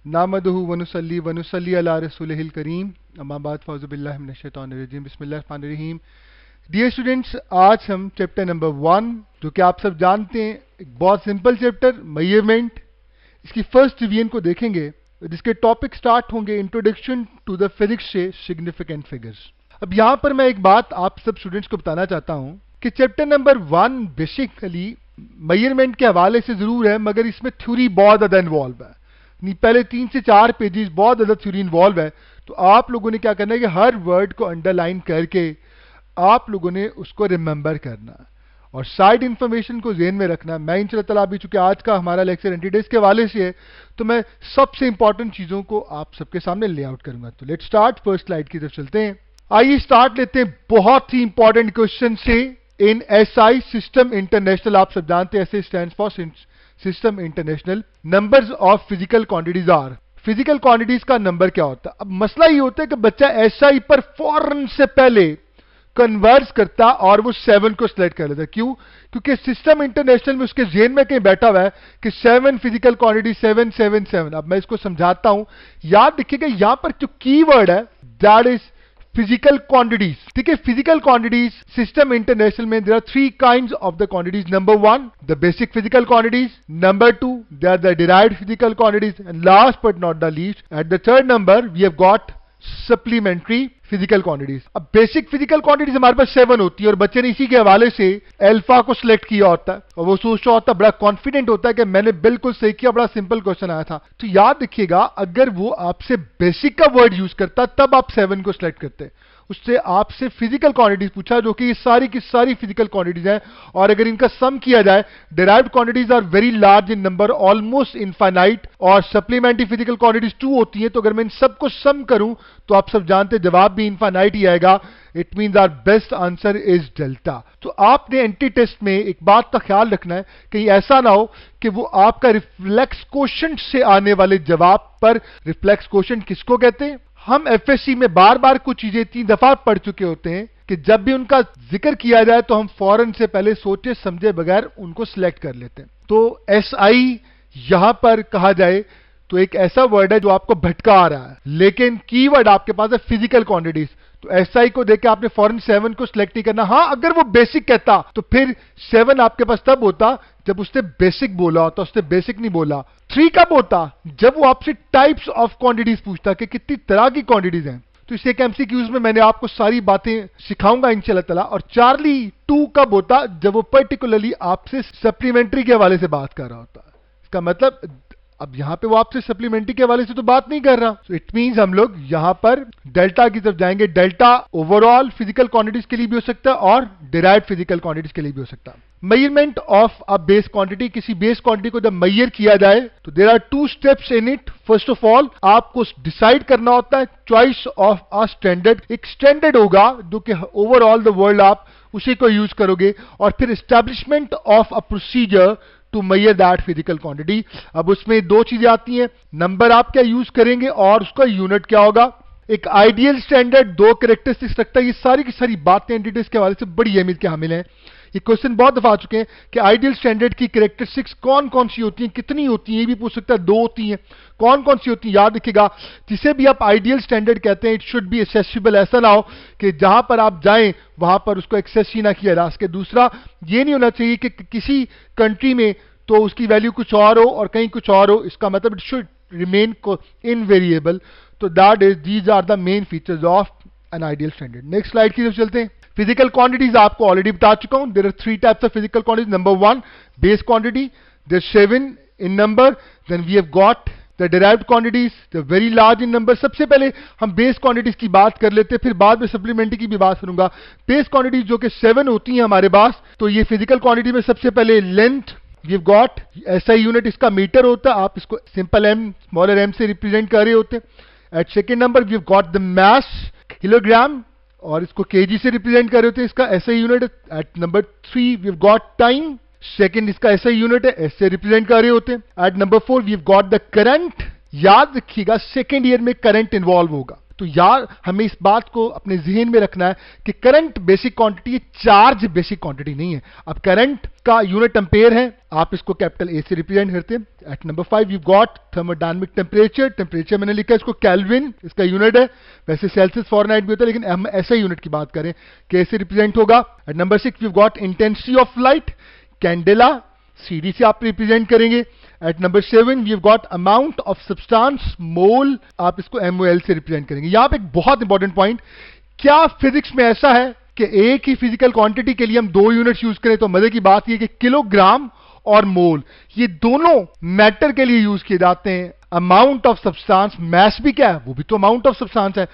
नामदहु वनुसल्ली वनुसल्ली अला रसूलिहिल करीम अम्मा बाद फ़ौज़ु बिल्लाहि मिनश शैतानिर रजीम बिस्मिल्लाहिर रहमानिर रहीम। डियर स्टूडेंट्स, आज हम चैप्टर नंबर 1 जो कि आप सब जानते हैं एक बहुत सिंपल चैप्टर मेजरमेंट, इसकी फर्स्ट रिवीजन को देखेंगे जिसके टॉपिक स्टार्ट होंगे इंट्रोडक्शन टू द फिजिक्स से सिग्निफिकेंट फिगर्स। अब यहाँ पर मैं एक बात आप सब स्टूडेंट्स को बताना चाहता हूँ कि चैप्टर नंबर 1 बेसिकली मेजरमेंट के हवाले से जरूर है, मगर इसमें थ्योरी बहुत ज़्यादा इन्वॉल्व है। पहले 3 से 4 पेजेस बहुत ज़्यादा थ्योरी इन्वॉल्व है। तो आप लोगों ने क्या करना है कि हर वर्ड को अंडरलाइन करके आप लोगों ने उसको रिमेंबर करना और साइड इन्फॉर्मेशन को ज़हन में रखना। मैं इंशाअल्लाह ताला अभी चूंकि आज का हमारा लेक्चर एंटीडेज के हवाले से है तो मैं सबसे इंपॉर्टेंट चीज़ों को आप सबके सामने लेआउट करूंगा। तो लेट्स स्टार्ट, फर्स्ट स्लाइड की तरफ चलते हैं। आइए स्टार्ट लेते हैं बहुत ही इंपॉर्टेंट क्वेश्चन से। इन एसआई सिस्टम इंटरनेशनल, आप सब जानते हैं SI stand for system international, numbers of physical quantities are. Physical quantities का नंबर क्या होता है? अब मसला ये होता है कि बच्चा एसआई पर फौरन से पहले कन्वर्स करता और वो 7 को सिलेक्ट कर लेता है। क्यों? क्योंकि सिस्टम इंटरनेशनल में उसके जेन में कहीं बैठा हुआ है कि 7 फिजिकल क्वांटिटी 7 7 7। अब मैं इसको समझाता हूं, याद रखिएगा यहां पर जो कीवर्ड है दैट इज फिजिकल क्वांटिटीज। ठीक है, फिजिकल क्वांटिटीज सिस्टम इंटरनेशनल में there are 3 kinds of the quantities. Number 1 the basic physical quantities, number 2 they are the derived physical quantities, and last but not the least at the third number we have got supplementary physical quantities. अब basic physical quantities हमारे पास 7 होती है और बच्चे ने इसी के हवाले से अल्फा को सिलेक्ट किया होता है और वो सोच रहा होता है, बड़ा कॉन्फिडेंट होता है कि मैंने बिल्कुल सही किया, बड़ा सिंपल क्वेश्चन आया था। तो याद रखिएगा अगर वो आपसे बेसिक का वर्ड यूज करता तब आप 7 को सिलेक्ट करते, उससे आपसे फिजिकल क्वांटिटीज पूछा जो कि ये सारी की सारी फिजिकल क्वांटिटीज हैं और अगर इनका सम किया जाए derived quantities are very large in number, almost infinite, और सप्लीमेंट्री फिजिकल क्वांटिटीज 2 होती हैं। तो अगर मैं इन सबको सम करूं तो आप सब जानते हैं जवाब भी इनफाइनाइट ही आएगा। It means our best answer is delta. तो आपने एंटी टेस्ट में एक बात का ख्याल रखना है कहीं ऐसा ना हो कि वो आपका रिफ्लेक्स क्वोशंट से आने वाले जवाब पर, रिफ्लेक्स क्वोशंट किसको कहते हैं? हम एफएससी में बार बार कुछ चीजें 3 दफा पढ़ चुके होते हैं कि जब भी उनका जिक्र किया जाए तो हम फौरन से पहले सोचे समझे बगैर उनको सिलेक्ट कर लेते हैं। तो एसआई यहां पर कहा जाए तो एक ऐसा वर्ड है जो आपको भटका आ रहा है, लेकिन कीवर्ड आपके पास है फिजिकल क्वांटिटीज। तो एसआई को देख के आपने फौरन 7 को सिलेक्ट नहीं करना। हां, अगर वो बेसिक कहता तो फिर 7 आपके पास तब होता जब उसने बेसिक बोला होता, उसने बेसिक नहीं बोला। 3 कब होता? जब वो आपसे टाइप्स ऑफ क्वांटिटीज पूछता कि कितनी तरह की क्वांटिटीज हैं। तो इस एक एमसीक्यूज में मैंने आपको सारी बातें सिखाऊंगा इंशाल्लाह ताला। और चार्ली 2 कब होता? जब वो पर्टिकुलरली आपसे सप्लीमेंट्री के हवाले से बात कर रहा होता। इसका मतलब अब यहां पे वो आपसे सप्लीमेंट्री के हवाले से तो बात नहीं कर रहा। सो इट मींस हम लोग यहां पर डेल्टा की तरफ जाएंगे। डेल्टा ओवरऑल फिजिकल क्वांटिटीज के लिए भी हो सकता है और डिराइव्ड फिजिकल क्वांटिटीज के लिए भी हो सकता है। Measurement of a base quantity, किसी बेस क्वांटिटी को जब मेजर किया जाए तो there are 2 steps in it. First of all आपको डिसाइड करना होता है चॉइस ऑफ अ स्टैंडर्ड। एक स्टैंडर्ड होगा जो कि ओवरऑल द वर्ल्ड आप उसी को यूज करोगे, और फिर establishment of a procedure to measure that physical quantity. अब उसमें 2 चीजें आती हैं, नंबर आप क्या यूज करेंगे और उसका यूनिट क्या होगा। एक आइडियल स्टैंडर्ड 2 कैरेक्टरिस्टिक्स रखता है। ये सारी की सारी बातें एंटिटीज के हवाले से बड़ी अहमियत के हामिल हैं। ये क्वेश्चन बहुत दफा आ चुके हैं कि आइडियल स्टैंडर्ड की कैरेक्टरिस्टिक्स कौन कौन सी होती हैं, कितनी होती हैं, ये भी पूछ सकता है। 2 होती हैं, कौन कौन सी होती हैं? याद रखिएगा जिसे भी आप आइडियल स्टैंडर्ड कहते हैं इट शुड बी एक्सेसिबल। ऐसा ना हो कि जहां पर आप जाएं वहां पर उसको एक्सेस ही ना किया जा सके। दूसरा, ये नहीं होना चाहिए कि किसी कंट्री में तो उसकी वैल्यू कुछ और हो और कहीं कुछ और हो। इसका मतलब इट शुड रिमेन इनवेरिएबल। तो that is these are the main features of an ideal standard. Next slide की तरफ चलते हैं। फिजिकल क्वांटिटीज आपको ऑलरेडी बता चुका हूं। There are 3 types of physical quantities. Number 1 base quantity, there 7 in number. Then we have got the derived quantities, the very large in number. सबसे पहले हम बेस क्वांटिटीज की बात कर लेते हैं, फिर बाद में सप्लीमेंट्री की भी बात करूंगा। बेस क्वांटिटीज जो कि 7 होती हैं हमारे पास। तो ये फिजिकल क्वांटिटी में सबसे पहले length we got, SI unit इसका मीटर होता है, आप इसको सिंपल एम स्मॉलर एम से रिप्रेजेंट कर रहे होते हैं। At second number we got the mass kilogram, और इसको केजी से रिप्रेजेंट कर रहे होते हैं, इसका ऐसा यूनिट है। At number 3 we got time, second SI ऐसा यूनिट है, ऐसे रिप्रेजेंट कर रहे होते हैं। At number 4 we got the current. याद रखिएगा सेकेंड ईयर में करंट इन्वॉल्व होगा। तो यार हमें इस बात को अपने जहन में रखना है कि current basic quantity charge basic quantity नहीं है। अब करंट का यूनिट एम्पेयर है, आप इसको कैपिटल ए से रिप्रेजेंट करते हैं। At number 5 you got thermodynamic temperature, temperature मैंने लिखा है इसको केल्विन, इसका यूनिट है, वैसे सेल्सियस फॉरेनहाइट भी होता है लेकिन हम ऐसे यूनिट की बात करें कैसे रिप्रेजेंट होगा। At number 6 you got intensity of light, candela, CD से आप रिप्रेजेंट करेंगे। At number 7 we have got amount of substance, mole, आप इसको MOL से रिप्रेजेंट करेंगे। यहां पे एक बहुत इंपॉर्टेंट पॉइंट, क्या फिजिक्स में ऐसा है कि एक ही फिजिकल क्वांटिटी के लिए हम दो यूनिट्स यूज करें? तो मजे की बात यह कि किलोग्राम और मोल ये दोनों मैटर के लिए यूज किए जाते हैं। अमाउंट ऑफ सब्सटेंस, मैस भी क्या है, वो भी तो अमाउंट ऑफ सब्सटेंस है।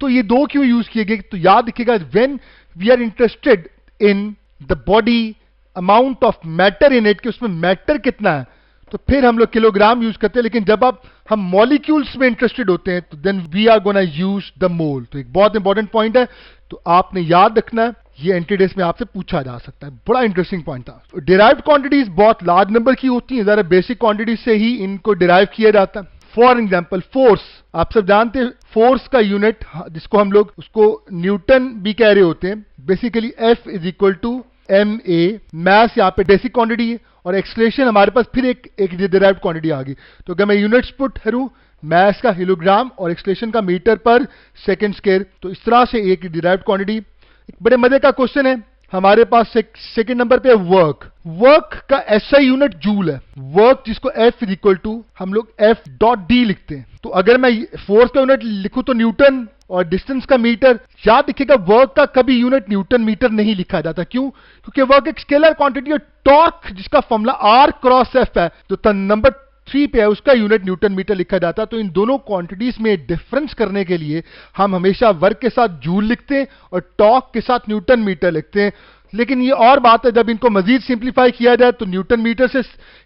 तो ये दो क्यों यूज किए गए? तो याद रखिएगा, when we are interested in the body amount of matter in it, कि उसमें मैटर कितना है, तो फिर हम लोग किलोग्राम यूज करते हैं। लेकिन जब आप हम मॉलिक्यूल्स में इंटरेस्टेड होते हैं तो then we are gonna use the mole. तो एक बहुत इंपॉर्टेंट पॉइंट है, तो आपने याद रखना है, ये एंटीडेस में आपसे पूछा जा सकता है, बड़ा इंटरेस्टिंग पॉइंट था। डिराइव्ड क्वांटिटीज बहुत लार्ज नंबर की होती हैं, जरा बेसिक क्वांटिटीज से ही इनको डिराइव किया जाता है। फॉर एग्जाम्पल फोर्स, आप सब जानते हैं फोर्स का यूनिट जिसको हम लोग उसको न्यूटन भी कह रहे होते हैं, basically F is equal to MA, mass यहाँ पे बेसिक क्वांटिटी है, और एक्सलेशन हमारे पास फिर एक डिराइव्ड क्वांटिटी आ गई। तो अगर मैं यूनिट्स पुट करूं, मैस का किलोग्राम और एक्सलेशन का मीटर पर सेकंड स्क्वायर, तो इस तरह से एक डिराइव्ड क्वांटिटी। एक बड़े मजे का क्वेश्चन है हमारे पास, सेकंड नंबर पे वर्क, वर्क का SI यूनिट जूल है, वर्क जिसको F इज इक्वल टू हम लोग F.D लिखते हैं। तो अगर मैं फोर्स का यूनिट लिखूं तो न्यूटन, और डिस्टेंस का मीटर। याद रखिएगा वर्क का कभी यूनिट न्यूटन मीटर नहीं लिखा जाता, क्यों? क्योंकि वर्क एक स्केलर क्वांटिटी है। टॉर्क जिसका फॉर्मूला R क्रॉस F है, जो नंबर 3 पे है, उसका यूनिट न्यूटन मीटर लिखा जाता है। तो इन दोनों क्वांटिटीज में डिफरेंस करने के लिए हम हमेशा वर्क के साथ जूल लिखते हैं और टॉर्क के साथ न्यूटन मीटर लिखते हैं। लेकिन ये और बात है, जब इनको मजीद सिंप्लीफाई किया जाए तो न्यूटन मीटर से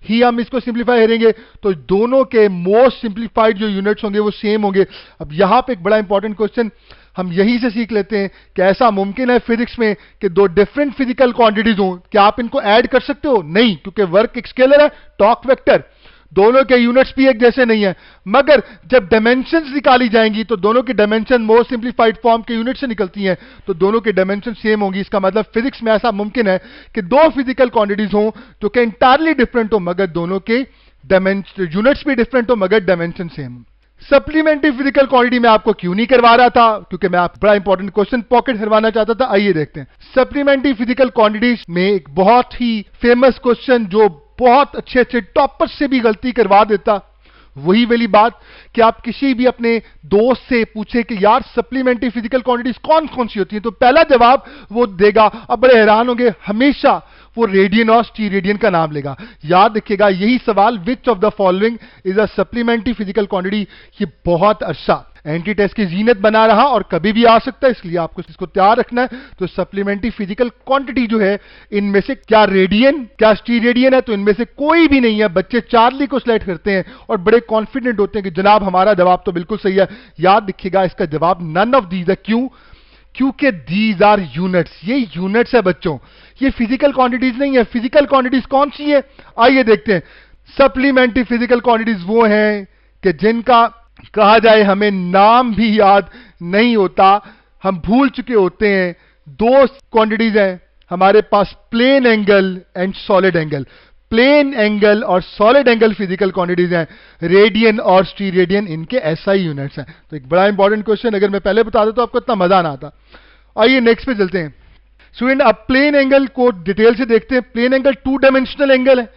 ही हम इसको सिंप्लीफाई करेंगे, तो दोनों के मोस्ट सिंप्लीफाइड जो यूनिट्स होंगे वो सेम होंगे। अब यहां पे एक बड़ा इंपॉर्टेंट क्वेश्चन हम यहीं से सीख लेते हैं कि ऐसा मुमकिन है फिजिक्स में कि दो डिफरेंट फिजिकल क्वांटिटीज हों, क्या आप इनको ऐड कर सकते हो? नहीं, क्योंकि वर्क एक स्केलर है, टॉर्क वेक्टर, दोनों के यूनिट्स भी एक जैसे नहीं है। मगर जब डायमेंशंस निकाली जाएंगी तो दोनों की डायमेंशन मोस्ट सिंप्लीफाइड फॉर्म के यूनिट से निकलती हैं, तो दोनों की डायमेंशन सेम होंगी। इसका मतलब फिजिक्स में ऐसा मुमकिन है कि दो फिजिकल क्वांटिटीज हों जो कि इंटायरली डिफरेंट हो, मगर दोनों के यूनिट्स भी डिफरेंट हो, मगर dimension same. Supplementary physical quantity में आपको क्यों नहीं करवा रहा था? क्योंकि मैं आप बड़ा इंपॉर्टेंट क्वेश्चन पॉकेट करवाना चाहता था। आइए देखते हैं सप्लीमेंट्री फिजिकल क्वांटिटीज में एक बहुत ही फेमस क्वेश्चन जो बहुत अच्छे अच्छे टॉपर्स से भी गलती करवा देता, वही वाली बात कि आप किसी भी अपने दोस्त से पूछे कि यार सप्लीमेंट्री फिजिकल क्वांटिटीज कौन कौन सी होती हैं, तो पहला जवाब वो देगा, अब बड़े हैरान होंगे, हमेशा वो रेडियन और स्टीरेडियन का नाम लेगा। याद रखिएगा यही सवाल, विच of the following is a supplementary physical quantity, ये बहुत अच्छा एंटी टेस्ट की जीनत बना रहा और कभी भी आ सकता है, इसलिए आपको इसको तैयार रखना है। तो सप्लीमेंट्री फिजिकल क्वांटिटी जो है, इनमें से क्या रेडियन क्या स्टीरेडियन है? तो इनमें से कोई भी नहीं है। बच्चे चार्ली को सिलेक्ट करते हैं और बड़े कॉन्फिडेंट होते हैं कि जनाब हमारा जवाब तो बिल्कुल सही है। याद रखिएगा इसका जवाब नन ऑफ दीज है। क्यों? क्योंकि दीज आर यूनिट्स, ये यूनिट्स है बच्चों, ये फिजिकल क्वांटिटीज नहीं है। फिजिकल क्वांटिटीज कौन सी है? आइए देखते हैं। सप्लीमेंट्री फिजिकल क्वांटिटीज वो हैं कि जिनका कहा जाए हमें नाम भी याद नहीं होता, हम भूल चुके होते हैं। दो क्वांटिटीज हैं हमारे पास, plane angle and solid angle. Plane angle और सॉलिड एंगल फिजिकल क्वांटिटीज हैं, रेडियन और स्टीरेडियन इनके SI यूनिट्स हैं। तो एक बड़ा इंपॉर्टेंट क्वेश्चन, अगर मैं पहले बता देता तो आपको इतना मजा ना आता। आइए नेक्स्ट पे चलते हैं। स्टूडेंट अब प्लेन एंगल को डिटेल से देखते हैं। प्लेन एंगल 2 डायमेंशनल एंगल है।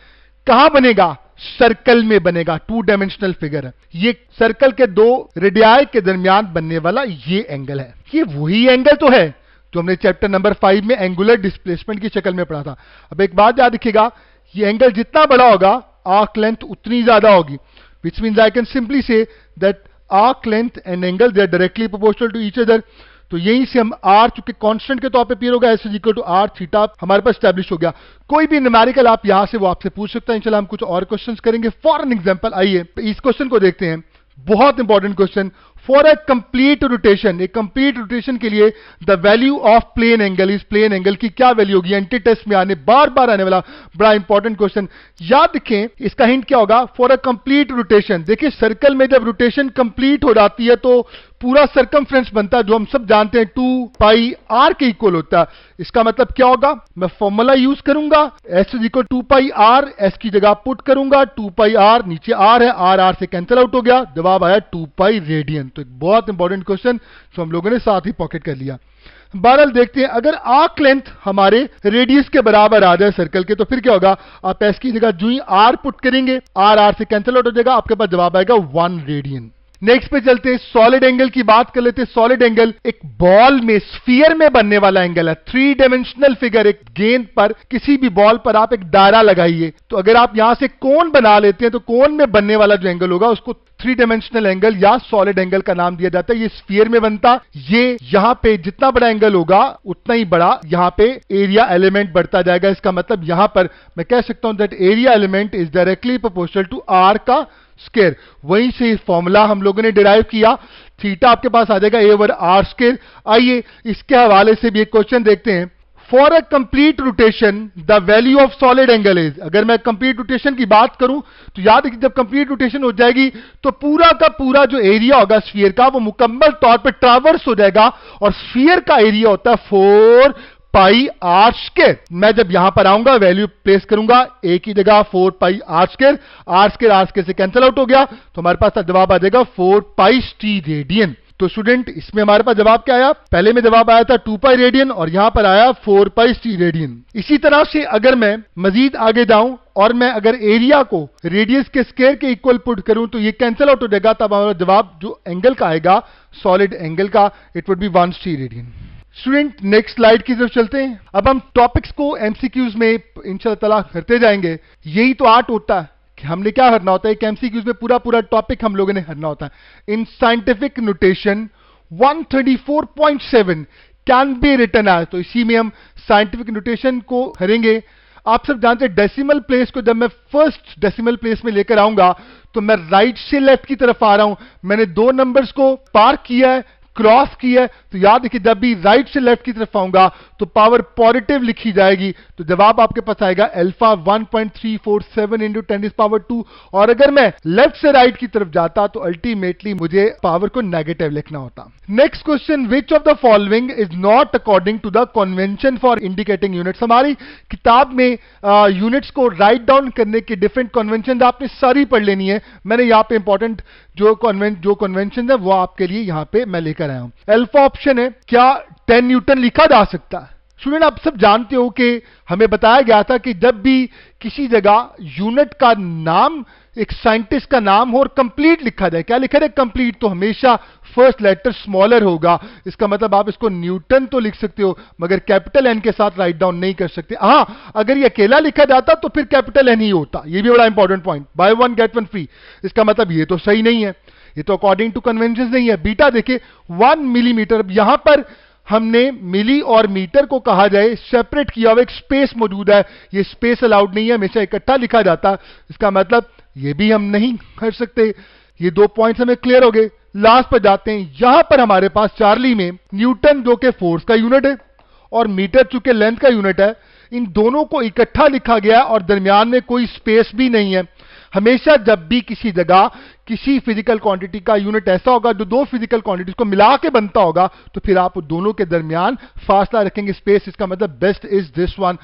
कहां बनेगा? सर्कल में बनेगा। 2 डायमेंशनल फिगर है ये, सर्कल के दो रेडियाई के दरमियान बनने वाला ये एंगल है। ये वही एंगल तो है जो हमने चैप्टर नंबर 5 में एंगुलर डिस्प्लेसमेंट की शक्ल में पढ़ा था। अब एक बात याद रखिएगा, ये एंगल जितना बड़ा होगा आर्क लेंथ उतनी ज्यादा होगी, which means I can simply say that arc length and angle they are directly proportional to each other. तो यहीं से हम R चूंकि कांस्टेंट के तौर पे अपीयर होगा, S equal to R theta हमारे पास स्टैब्लिश हो गया। कोई भी न्यूमेरिकल आप यहां से वो आपसे पूछ सकता है। इंशाल्लाह हम कुछ और क्वेश्चंस करेंगे। फॉर एन एग्जांपल आइए इस क्वेश्चन को देखते हैं, बहुत important question. For a complete rotation, एक कंप्लीट रोटेशन के लिए the value of plane angle, इस प्लेन एंगल की क्या वैल्यू होगी? एंटी टेस्ट में आने बार बार आने वाला बड़ा इंपॉर्टेंट क्वेश्चन। याद रखें इसका हिंट क्या होगा? For a complete rotation. देखिए सर्कल में जब रोटेशन कंप्लीट हो जाती है तो पूरा सर्कमफ्रेंस बनता है, जो हम सब जानते हैं 2 पाई आर के इक्वल होता है। इसका मतलब क्या होगा? मैं फॉर्मूला यूज करूंगा, s is equal 2 pi r, s की जगह पुट करूंगा 2 पाई आर, नीचे r है, r से कैंसिल आउट हो गया, जवाब आया 2 पाई रेडियन। तो एक बहुत इंपॉर्टेंट क्वेश्चन जो हम लोगों ने साथ ही पॉकेट कर लिया। बहरहाल देखते हैं, अगर आर्क लेंथ हमारे रेडियस के बराबर आ जाए सर्कल के, तो फिर क्या होगा? आप s की जगह जो ही r पुट करेंगे, r से कैंसिल आउट हो जाएगा, आपके पास जवाब आएगा 1 रेडियन। नेक्स्ट पे चलते हैं, सॉलिड एंगल की बात कर लेते हैं। सॉलिड एंगल एक बॉल में, स्फीयर में बनने वाला एंगल है। 3 डायमेंशनल फिगर, एक गेंद पर, किसी भी बॉल पर आप एक दायरा लगाइए, तो अगर आप यहां से कोन बना लेते हैं तो कोन में बनने वाला जो एंगल होगा उसको 3 डायमेंशनल एंगल या सॉलिड एंगल का नाम दिया जाता है। ये स्फीयर में बनता, ये यहां पे जितना बड़ा एंगल होगा उतना ही बड़ा यहां पे एरिया एलिमेंट बढ़ता जाएगा। इसका मतलब यहां पर मैं कह सकता हूं that area element is directly proportional to r का स्क्वायर। वहीं से फॉर्मूला हम लोगों ने डिराइव किया, थीटा आपके पास आ जाएगा a ओवर आर स्क्वायर। आइए इसके हवाले से भी एक क्वेश्चन देखते हैं। For a complete rotation the value of solid angle is, अगर मैं कंप्लीट रोटेशन की बात करूं तो याद रखिए जब कंप्लीट रोटेशन हो जाएगी तो पूरा का पूरा जो एरिया होगा स्फीयर का वो मुकम्मल तौर पर ट्रावर्स हो जाएगा, और स्फीयर का एरिया होता है 4 पाई आर स्क्वायर। मैं जब यहां पर आऊंगा वैल्यू प्लेस करूंगा a की जगह 4 पाई आर स्क्वायर, आर स्क्वायर से कैंसिल आउट हो गया, तो हमारे पास जवाब आ जाएगा 4 पाई टी रेडियन। तो स्टूडेंट इसमें हमारे पास जवाब क्या आया? पहले में जवाब आया था 2 पाई रेडियन और यहां पर आया 4 पाई टी रेडियन। इसी तरह से अगर मैं मजीद आगे जाऊं और मैं अगर एरिया को रेडियस के स्क्वायर के इक्वल पुट करूं तो ये कैंसिल आउट हो जाएगा, तब हमारा जवाब जो एंगल का आएगा सॉलिड एंगल का, it would be 1 T radian. Student next slide की तरफ चलते हैं। अब हम टॉपिक्स को एमसीक्यूज में इंशाल्लाह ताला करते जाएंगे। यही तो आर्ट होता है कि हमने क्या करना होता है, एक एमसीक्यूज में पूरा पूरा टॉपिक हम लोगों ने करना होता है। In scientific notation 134.7 can be written as, तो इसी में हम साइंटिफिक नोटेशन को करेंगे। आप सब जानते हैं डेसिमल प्लेस को जब मैं फर्स्ट डेसिमल प्लेस में लेकर आऊंगा तो मैं राइट से लेफ्ट की तरफ आ रहा हूं, मैंने 2 नंबर्स को पार किया है, क्रॉस की है, तो याद रखिए जब भी राइट से लेफ्ट की तरफ आऊंगा तो पावर पॉजिटिव लिखी जाएगी, तो जवाब आपके पास आएगा अल्फा 1.347 इंटू 10⁻²। और अगर मैं लेफ्ट से राइट की तरफ जाता तो अल्टीमेटली मुझे पावर को नेगेटिव लिखना होता। Next question, which of the following is not according to the convention for indicating units. हमारी किताब में यूनिट्स को राइट डाउन करने की डिफरेंट कन्वेंशन आपने सारी पढ़ लेनी है। मैंने यहाँ पे इंपॉर्टेंट जो कन्वेंशन है वो आपके लिए यहाँ पे मैं लेकर आया हूं। अल्फा ऑप्शन है, क्या 10 न्यूटन लिखा जा सकता है? स्टूडेंट आप सब जानते हो कि हमें बताया गया था कि जब भी किसी जगह यूनिट का नाम एक साइंटिस्ट का नाम हो और कंप्लीट लिखा जाए, क्या लिखा जाए? कंप्लीट, तो हमेशा फर्स्ट लेटर स्मॉलर होगा। इसका मतलब आप इसको न्यूटन तो लिख सकते हो मगर कैपिटल एन के साथ राइट डाउन नहीं कर सकते। हां, अगर ये अकेला लिखा जाता तो फिर कैपिटल एन ही होता। ये भी बड़ा important point, buy 1 get 1 free. इसका मतलब ये तो सही नहीं है, ये तो अकॉर्डिंग टू कन्वेंशन नहीं है। बीटा देखिए 1 मिलीमीटर, यहां पर हमने मिली और मीटर को कहा जाए सेपरेट किया हुआ एक स्पेस मौजूद है, ये स्पेस अलाउड नहीं है, हमेशा इकट्ठा लिखा जाता। इसका मतलब ये भी हम नहीं कर सकते। ये 2 पॉइंट्स हमें क्लियर हो गए। लास्ट पर जाते हैं, यहां पर हमारे पास चार्ली में न्यूटन जो कि फोर्स का यूनिट है और मीटर चूंकि लेंथ का यूनिट है, इन दोनों को इकट्ठा लिखा गया और दरमियान में कोई स्पेस भी नहीं है। हमेशा जब भी किसी जगह किसी फिजिकल क्वांटिटी का यूनिट ऐसा होगा जो 2 फिजिकल क्वांटिटीज को मिला के बनता होगा, तो फिर आप दोनों के दरमियान फासला रखेंगे, स्पेस। इसका मतलब best is this one,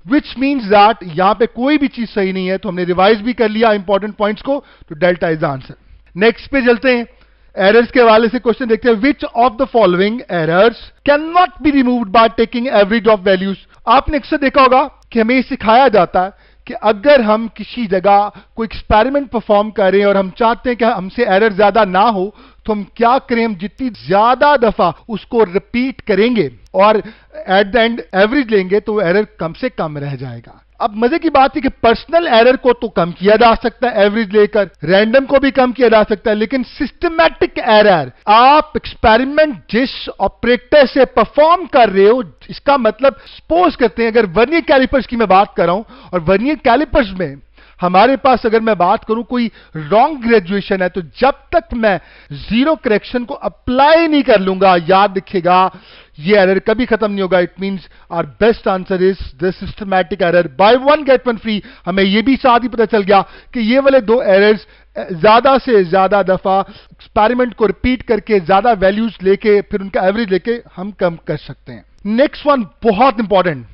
which means that यहां पे कोई भी चीज सही नहीं है। तो हमने रिवाइज भी कर लिया इंपॉर्टेंट पॉइंट्स को, तो डेल्टा इज आंसर। नेक्स्ट पे चलते हैं, एरर्स के हवाले से क्वेश्चन देखते हैं। विच of the following errors can not be removed by taking average of values. आपने अक्सर देखा होगा कि हमें ये सिखाया जाता है कि अगर हम किसी जगह कोई एक्सपेरिमेंट परफॉर्म करें और हम चाहते हैं कि हमसे एरर ज्यादा ना हो, तो हम क्या करें, हम जितनी ज्यादा दफा उसको रिपीट करेंगे और एट द एंड एवरेज लेंगे तो एरर कम से कम रह जाएगा। अब मजे की बात है कि पर्सनल एरर को तो कम किया जा सकता है एवरेज लेकर, रैंडम को भी कम किया जा सकता है, लेकिन सिस्टमैटिक एरर, आप एक्सपेरिमेंट जिस ऑपरेटर से परफॉर्म कर रहे हो, इसका मतलब सपोज करते हैं अगर वर्नियर कैलिपर्स की मैं बात कर रहा हूं और वर्नियर कैलिपर्स में हमारे पास अगर मैं बात करूं कोई रॉन्ग ग्रेजुएशन है, तो जब तक मैं जीरो करेक्शन को अप्लाई नहीं कर लूंगा, याद रखिएगा ये एरर कभी खत्म नहीं होगा। It means our best answer is the systematic error. Buy one get one free, हमें यह भी साथ ही पता चल गया कि ये वाले दो एरर्स ज्यादा से ज्यादा दफा एक्सपेरिमेंट को रिपीट करके ज्यादा वैल्यूज लेके फिर उनका एवरेज लेके हम कम कर सकते हैं। नेक्स्ट वन बहुत इंपॉर्टेंट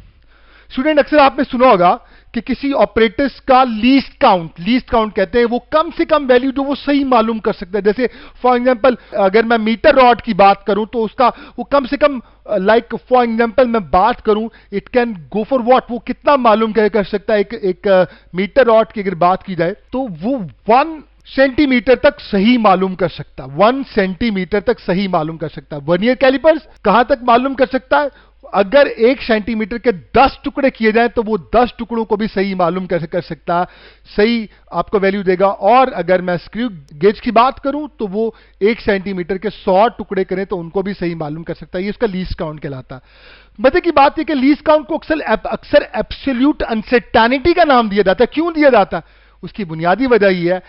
स्टूडेंट, अक्सर आपने सुना होगा कि किसी ऑपरेटर्स का लीस्ट काउंट कहते हैं, वो कम से कम वैल्यू जो वो सही मालूम कर सकते हैं। जैसे फॉर एग्जांपल अगर मैं मीटर रॉड की बात करूं तो उसका वो कम से कम लाइक फॉर एग्जांपल मैं बात करूं, it can go for what, वो कितना मालूम कर सकता है। एक मीटर रॉड की अगर बात की जाए तो वो 1 सेंटीमीटर तक सही मालूम कर सकता है, 1 सेंटीमीटर तक सही मालूम कर सकता है। वर्नियर कैलिपर्स कहां तक मालूम कर सकता है? अगर 1 सेंटीमीटर के 10 टुकड़े किए जाएं तो वो 10 टुकड़ों को भी सही मालूम कैसे कर सकता है, सही आपको वैल्यू देगा। और अगर मैं स्क्रू गेज की बात करूं तो वो 1 सेंटीमीटर के 100 टुकड़े करें तो उनको भी सही मालूम कर सकता है। ये इसका लीस्ट काउंट कहलाता है। मजे की बात है कि लीस्ट काउंट को अक्सर एब्सोल्यूट अनसर्टेनिटी का नाम दिया जाता है। क्यों दिया जाता है? उसकी बुनियादी वजह यह है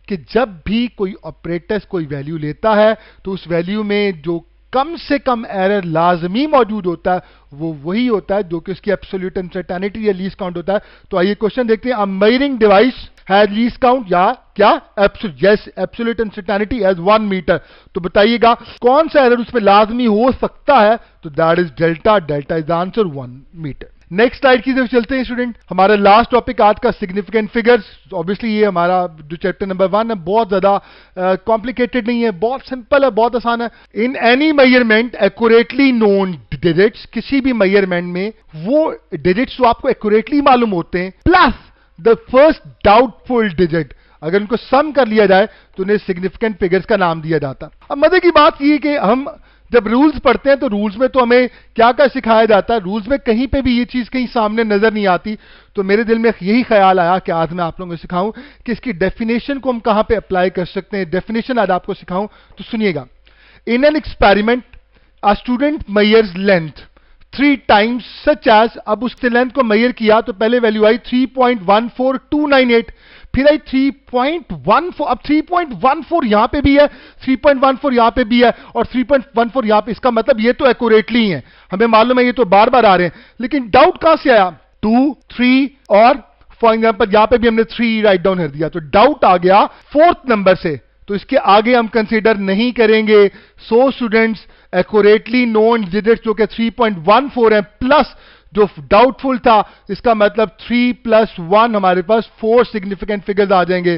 कि जब भी कोई ऑपरेटर कोई वैल्यू लेता है तो उस वैल्यू में जो कम से कम एरर लाजमी मौजूद होता है वो वही होता है जो कि उसकी एब्सोल्यूट अनसर्टेनिटी या लीस्ट काउंट होता है। तो आइए क्वेश्चन देखते हैं। A measuring device has least count या क्या? Absolute uncertainty as 1 metre. तो बताइएगा कौन सा एरर उसमें लाजमी हो सकता है? तो that is delta. Delta is answer 1 metre. Next slide की तरफ चलते हैं स्टूडेंट। हमारा लास्ट टॉपिक आज का सिग्निफिकेंट फिगर्स। ऑब्वियसली ये हमारा जो चैप्टर नंबर 1 है बहुत ज्यादा कॉम्प्लिकेटेड नहीं है, बहुत सिंपल है, बहुत आसान है। In any measurement accurately known digits, किसी भी मेजरमेंट में वो डिजिट्स जो आपको एक्यूरेटली मालूम होते हैं plus the first doubtful digit, अगर उनको सम कर लिया जाए तो उन्हें सिग्निफिकेंट फिगर्स का नाम दिया जाता। अब मजे की बात यह कि हम जब रूल्स पढ़ते हैं तो रूल्स में तो हमें क्या क्या सिखाया जाता है, रूल्स में कहीं पे भी ये चीज कहीं सामने नजर नहीं आती। तो मेरे दिल में यही ख्याल आया कि आज मैं आप लोगों को सिखाऊं कि इसकी डेफिनेशन को हम कहां पे अप्लाई कर सकते हैं। डेफिनेशन आज आपको सिखाऊं तो सुनिएगा। In an experiment a student measures length 3 times such as, अब उसके लेंथ को मेजर किया तो पहले वैल्यू आई 3.14298, फिर आई 3.14, अब 3.14 यहां पे भी है, 3.14 यहां पे भी है और 3.14 यहां पे। इसका मतलब ये तो एक्यूरेटली है, हमें मालूम है ये तो बार बार आ रहे हैं, लेकिन डाउट कहां से आया? 2, 3 और फॉर एग्जाम्पल यहां पे भी हमने 3 राइट डाउन कर दिया, तो डाउट आ गया 4th नंबर से, तो इसके आगे हम कंसीडर नहीं करेंगे। So students accurately known digits जो कि 3.14 है प्लस जो डाउटफुल था, इसका मतलब 3 + 1 हमारे पास 4 सिग्निफिकेंट फिगर्स आ जाएंगे।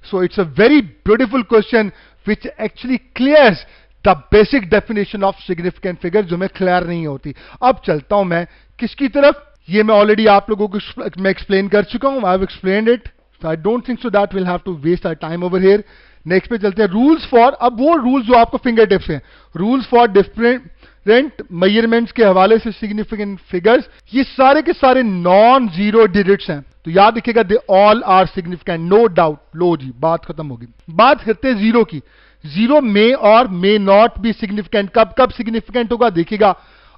So it's a very beautiful question which actually clears the basic definition of significant figures जो मैं क्लियर नहीं होती। अब चलता हूं मैं किसकी तरफ, ये मैं ऑलरेडी आप लोगों को मैं एक्सप्लेन कर चुका हूं, I have explained it, so I don't think so that will have to waste our time over here. Next पे चलते हैं, रूल्स फॉर, अब वो रूल्स जो आपको फिंगर टिप्स हैं, रूल्स फॉर डिफरेंट मेजरमेंट्स के हवाले से सिग्निफिकेंट फिगर्स, ये सारे के सारे नॉन जीरो डिजिट्स हैं, तो याद रखिएगा they all are significant, no doubt. लो जी, बात खत्म होगी। बात करते हैं जीरो की। जीरो मे और मे नॉट बी सिग्निफिकेंट। कब कब सिग्निफिकेंट होगा देखिएगा,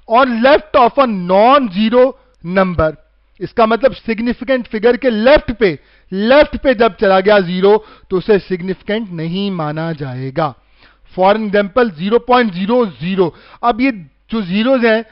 on left of a non zero number, इसका मतलब सिग्निफिकेंट फिगर के लेफ्ट पे जब चला गया जीरो तो उसे सिग्निफिकेंट नहीं माना जाएगा। फॉर एग्जाम्पल 0.00, अब ये जो जीरोज हैं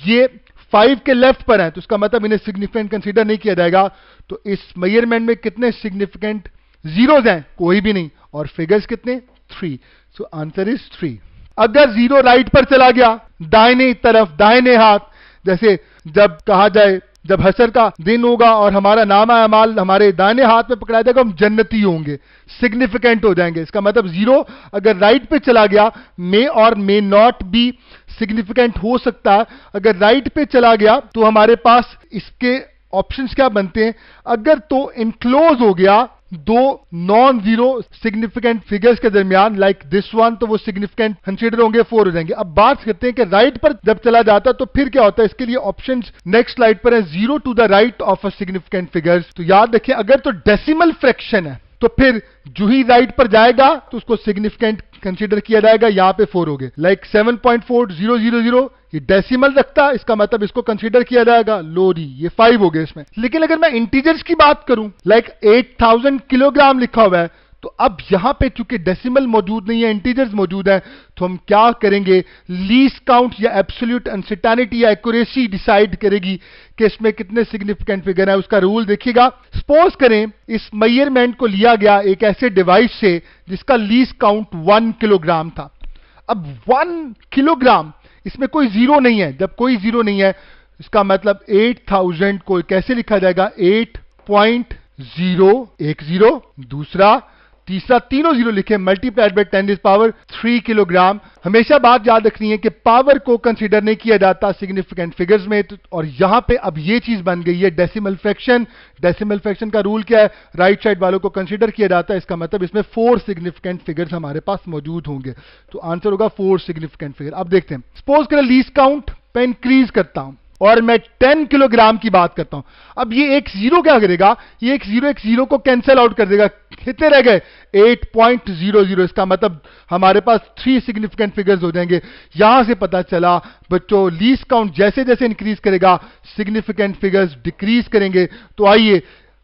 ये 5 के लेफ्ट पर हैं, तो इसका मतलब इन्हें सिग्निफिकेंट कंसीडर नहीं किया जाएगा। तो इस मेजरमेंट में कितने सिग्निफिकेंट जीरोज हैं? कोई भी नहीं। और फिगर्स कितने? 3। So answer is 3। अगर जीरो राइट पर चला गया, दाहिने तरफ, दाहिने हाथ, जैसे जब कहा जाए जब हशर का दिन होगा और हमारा नामा अमाल हमारे दाहिने हाथ में पकड़ाया जाएगा, हम जन्नती होंगे, सिग्निफिकेंट हो जाएंगे। इसका मतलब जीरो अगर राइट पे चला गया, मे और मे नॉट भी सिग्निफिकेंट हो सकता है। अगर राइट पे चला गया तो हमारे पास इसके ऑप्शंस क्या बनते हैं? अगर तो इनक्लोज हो गया दो नॉन जीरो सिग्निफिकेंट फिगर्स के दरमियान, लाइक दिस वन, तो वो सिग्निफिकेंट कंसीडर होंगे, 4 हो जाएंगे। अब बात करते हैं कि राइट पर जब चला जाता है तो फिर क्या होता है, इसके लिए ऑप्शंस नेक्स्ट स्लाइड पर है। 0 to the right of a significant figures, तो याद रखिए अगर तो डेसिमल फ्रैक्शन है, तो फिर जो ही राइट पर जाएगा तो उसको सिग्निफिकेंट कंसीडर किया जाएगा। यहां पे 4 हो गए, लाइक 7.4000 ये डेसिमल रखता है, इसका मतलब इसको कंसीडर किया जाएगा। लो जी, ये 5 हो गए इसमें। लेकिन अगर मैं इंटीजर्स की बात करूं, लाइक 8000 किलोग्राम लिखा हुआ है, तो अब यहां पे चूंकि डेसिमल मौजूद नहीं है, इंटीजर्स मौजूद है, तो हम क्या करेंगे, लीस्ट काउंट या एब्सोल्यूट अनसर्टेनिटी या एक्यूरेसी डिसाइड करेगी कि इसमें कितने सिग्निफिकेंट फिगर है। उसका रूल देखिएगा। सपोज करें इस मेजरमेंट को लिया गया एक ऐसे डिवाइस से जिसका लीस्ट काउंट 1 किलोग्राम था। अब 1 किलोग्राम, इसमें कोई जीरो नहीं है। जब कोई जीरो नहीं है, इसका मतलब 8000 को कैसे लिखा जाएगा, 8.010, दूसरा तीसरा, तीनों जीरो लिखे, मल्टीप्लाइड बाय 10⁻³ किलोग्राम। हमेशा बात याद रखनी है कि पावर को कंसीडर नहीं किया जाता सिग्निफिकेंट फिगर्स में। और यहां पे अब ये चीज बन गई है डेसिमल फ्रैक्शन। डेसिमल फ्रैक्शन का रूल क्या है, राइट साइड वालों को कंसीडर किया जाता है। इसका मतलब इसमें 4 सिग्निफिकेंट फिगर्स हमारे पास मौजूद होंगे, तो आंसर होगा 4 सिग्निफिकेंट फिगर। अब देखते हैं, सपोज करें लीस्ट काउंट पे इंक्रीज करता हूं और मैं 10 किलोग्राम की बात करता हूं। अब ये एक जीरो क्या करेगा, ये एक जीरो को कैंसिल आउट कर देगा। कितने रह गए, 8.00। इसका मतलब हमारे पास 3 सिग्निफिकेंट फिगर्स हो जाएंगे। यहां से पता चला बच्चों, लीस्ट काउंट जैसे जैसे इंक्रीज करेगा सिग्निफिकेंट फिगर्स डिक्रीज करेंगे। तो आइए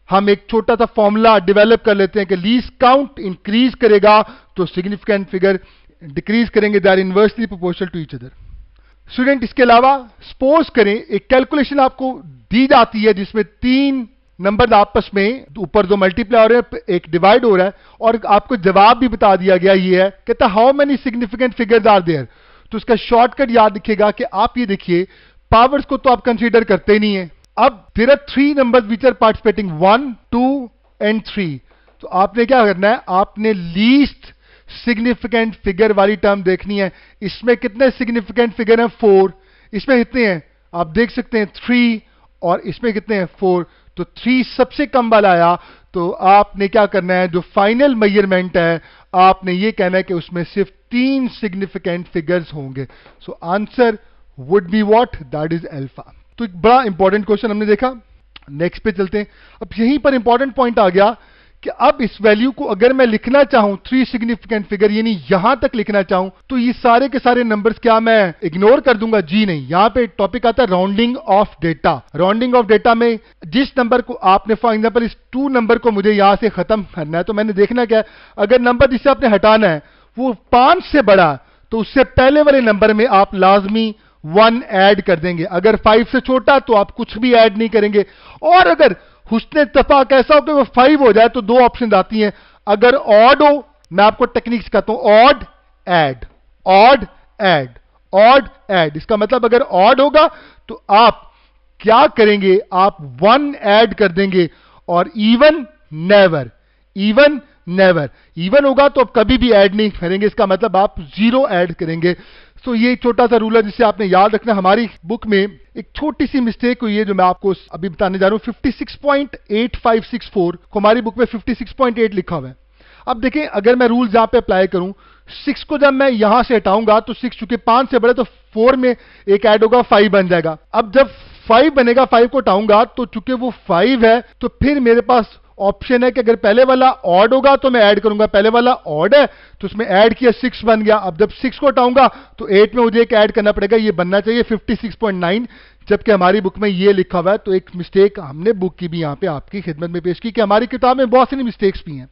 हम एक छोटा सा फॉर्मूला डेवलप कर लेते हैं कि लीस्ट काउंट इंक्रीज करेगा तो सिग्निफिकेंट फिगर डिक्रीज करेंगे, they are inversely proportional to each other. Student, इसके अलावा सपोज करें एक कैलकुलेशन आपको दी जाती है जिसमें 3 नंबर आपस में ऊपर 2 मल्टीप्लाई हो रहे हैं, एक डिवाइड हो रहा है, और आपको जवाब भी बता दिया गया। ये है, कहता how many significant figures are there. तो इसका शॉर्टकट याद रखिएगा कि आप ये देखिए, पावर्स को तो आप कंसीडर करते ही नहीं है। अब there are 3 numbers which are participating, 1, 2 and 3। तो आपने क्या करना है, आपने लीस्ट सिग्निफिकेंट फिगर वाली टर्म देखनी है। इसमें कितने सिग्निफिकेंट फिगर हैं, 4। इसमें कितने हैं आप देख सकते हैं, 3, और इसमें कितने हैं, 4। तो 3 सबसे कम वाला आया। तो आपने क्या करना है, जो फाइनल मेजरमेंट है, आपने ये कहना है कि उसमें सिर्फ 3 सिग्निफिकेंट फिगर्स होंगे। So answer would be what, that is alpha. तो एक बड़ा इंपॉर्टेंट क्वेश्चन हमने देखा। नेक्स्ट पे चलते हैं। अब यहीं पर इंपॉर्टेंट पॉइंट आ गया कि अब इस वैल्यू को अगर मैं लिखना चाहूं 3 सिग्निफिकेंट फिगर, यानी यहां तक लिखना चाहूं, तो ये सारे के सारे नंबर्स क्या मैं इग्नोर कर दूंगा? जी नहीं। यहां पे टॉपिक आता है rounding off data. Rounding off data में जिस नंबर को आपने, फॉर एग्जांपल इस 2 नंबर को मुझे यहां से खत्म करना है, तो मैंने देखना क्या है, अगर नंबर जिसे आपने हटाना है वो 5 से बड़ा, तो उससे पहले वाले नंबर में आप लाजमी 1 ऐड कर देंगे। अगर 5 से छोटा तो आप कुछ भी ऐड नहीं करेंगे। और अगर हुस्ने इत्तेफाक ऐसा हो कि वो 5 हो जाए, तो 2 ऑप्शन आती हैं। अगर ऑड हो, मैं आपको टेक्निक सिखाता हूं, odd add, odd add, odd add. इसका मतलब अगर ऑड होगा तो आप क्या करेंगे, आप 1 ऐड कर देंगे। और even never, even never. Even होगा तो आप कभी भी ऐड नहीं करेंगे, इसका मतलब आप 0 ऐड करेंगे। तो ये छोटा सा रूल है जिसे आपने याद रखना। हमारी बुक में एक छोटी सी मिस्टेक हुई है जो मैं आपको अभी बताने जा रहा हूं। 56.8564 को हमारी बुक में 56.8 लिखा हुआ है। अब देखें, अगर मैं रूल यहां पे अप्लाई करूं, 6 को जब मैं यहां से हटाऊंगा तो 6 चूंकि 5 से बड़े, तो 4 में एक ऐड होगा, 5 बन जाएगा। अब जब 5 बनेगा, 5 को हटाऊंगा तो चूंकि वो 5 है, तो फिर मेरे पास ऑप्शन है कि अगर पहले वाला ऑड होगा तो मैं ऐड करूंगा। पहले वाला ऑड है तो उसमें ऐड किया, 6 बन गया। अब जब 6 को हटाऊंगा तो 8 में मुझे एक ऐड करना पड़ेगा, ये बनना चाहिए 56.9, जबकि हमारी बुक में ये लिखा हुआ है। तो एक मिस्टेक हमने बुक की भी यहां पे आपकी खिदमत में पेश की कि हमारी किताब में बहुत सारी मिस्टेक्स भी हैं।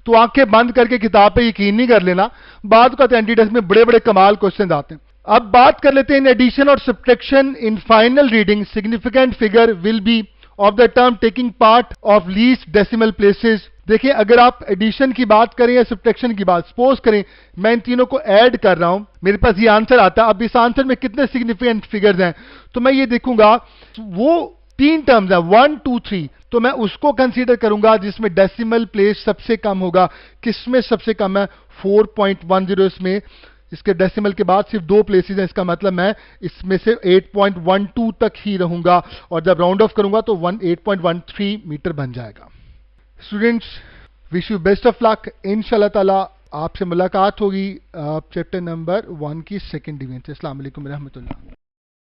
तो आंखें बंद करके किताब पे यकीन नहीं कर लेना, बाद का एंटीटेस्ट में बड़े बड़े कमाल क्वेश्चन आते हैं। अब बात कर लेते हैं इन एडिशन और subtraction in final reading significant figure will be of the term taking part of least decimal places. देखिए, अगर आप एडिशन की बात करें या सब्ट्रैक्शन की बात, सपोज करें मैं इन तीनों को ऐड कर रहा हूं, मेरे पास ये आंसर आता है। अब इस आंसर में कितने सिग्निफिकेंट फिगर्स हैं, तो मैं ये देखूंगा वो 3 टर्म्स है, 1, 2, 3, तो मैं उसको कंसीडर करूंगा जिसमें डेसिमल प्लेस सबसे कम होगा। किसमें सबसे कम है? 4.10। इसमें इसके डेसिमल के बाद सिर्फ 2 प्लेसेस हैं, इसका मतलब मैं इसमें से 8.12 तक ही रहूंगा, और जब राउंड ऑफ करूंगा तो 8.13 मीटर बन जाएगा। Students, wish you best of luck. इंशाल्लाह ताला आपसे मुलाकात होगी चैप्टर नंबर 1 की सेकंड डिवीजन से। अस्सलाम वालेकुम रहमतुल्लाह।